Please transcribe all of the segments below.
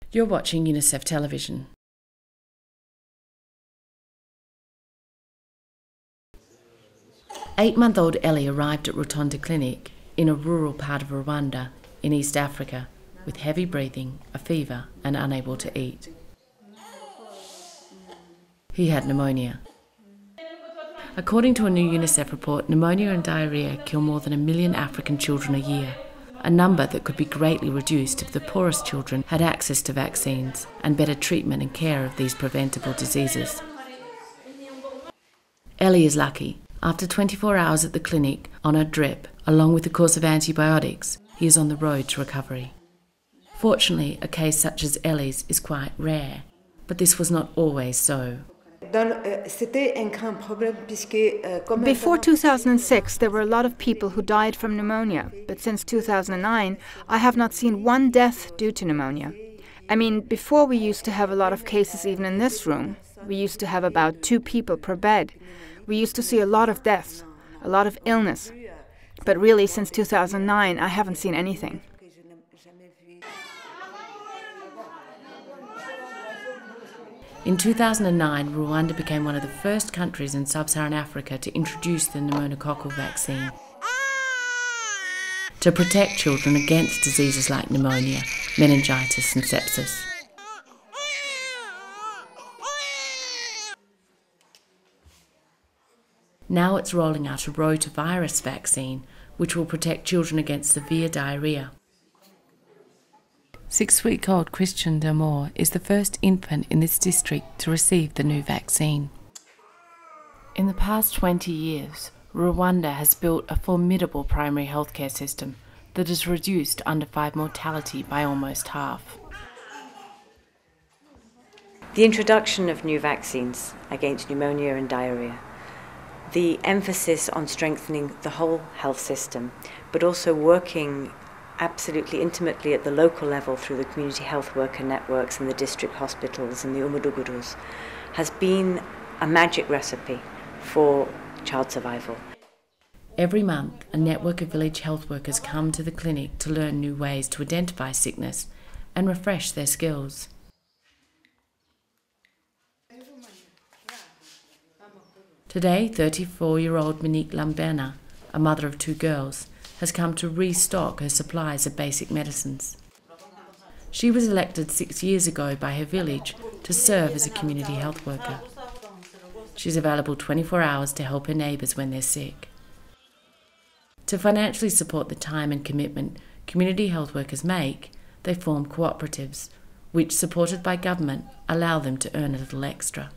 You're watching UNICEF television. Eight-month-old Ellie arrived at Rwanda Clinic in a rural part of Rwanda in East Africa with heavy breathing, a fever and unable to eat. He had pneumonia. According to a new UNICEF report, pneumonia and diarrhoea kill more than 1 million African children a year, a number that could be greatly reduced if the poorest children had access to vaccines and better treatment and care of these preventable diseases. Ellie is lucky. After 24 hours at the clinic on a drip, along with a course of antibiotics, he is on the road to recovery. Fortunately, a case such as Ellie's is quite rare, but this was not always so. Before 2006, there were a lot of people who died from pneumonia, but since 2009, I have not seen one death due to pneumonia. I mean, before we used to have a lot of cases even in this room. We used to have about 2 people per bed. We used to see a lot of deaths, a lot of illness. But really, since 2009, I haven't seen anything. In 2009, Rwanda became one of the first countries in sub-Saharan Africa to introduce the pneumococcal vaccine to protect children against diseases like pneumonia, meningitis and sepsis. Now it's rolling out a rotavirus vaccine which will protect children against severe diarrhoea. 6-week-old Christian Damour is the first infant in this district to receive the new vaccine. In the past 20 years, Rwanda has built a formidable primary healthcare system that has reduced under-5 mortality by almost half. The introduction of new vaccines against pneumonia and diarrhoea, the emphasis on strengthening the whole health system, but also working absolutely intimately at the local level through the community health worker networks and the district hospitals and the umudugurus, has been a magic recipe for child survival. Every month, a network of village health workers come to the clinic to learn new ways to identify sickness and refresh their skills. Today, 34-year-old Monique Lambena, a mother of 2 girls, has come to restock her supplies of basic medicines. She was elected 6 years ago by her village to serve as a community health worker. She's available 24 hours to help her neighbours when they're sick. To financially support the time and commitment community health workers make, they form cooperatives, which, supported by government, allow them to earn a little extra.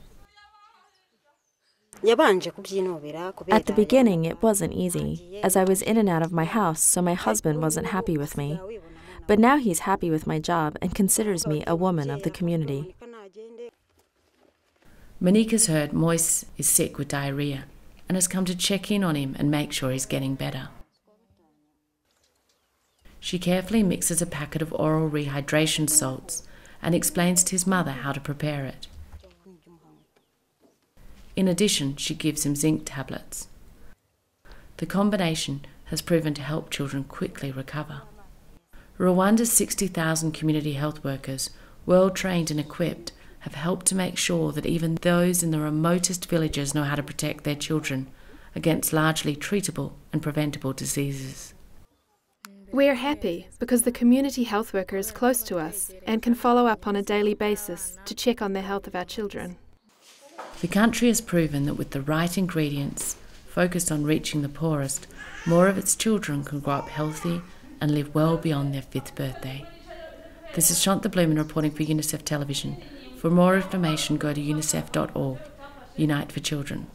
At the beginning, it wasn't easy, as I was in and out of my house, so my husband wasn't happy with me. But now he's happy with my job and considers me a woman of the community. Monique has heard Moise is sick with diarrhoea and has come to check in on him and make sure he's getting better. She carefully mixes a packet of oral rehydration salts and explains to his mother how to prepare it. In addition, she gives him zinc tablets. The combination has proven to help children quickly recover. Rwanda's 60,000 community health workers, well trained and equipped, have helped to make sure that even those in the remotest villages know how to protect their children against largely treatable and preventable diseases. We are happy because the community health worker is close to us and can follow up on a daily basis to check on the health of our children. The country has proven that with the right ingredients, focused on reaching the poorest, more of its children can grow up healthy and live well beyond their 5th birthday. This is Shanta Blumen reporting for UNICEF Television. For more information, go to unicef.org. Unite for Children.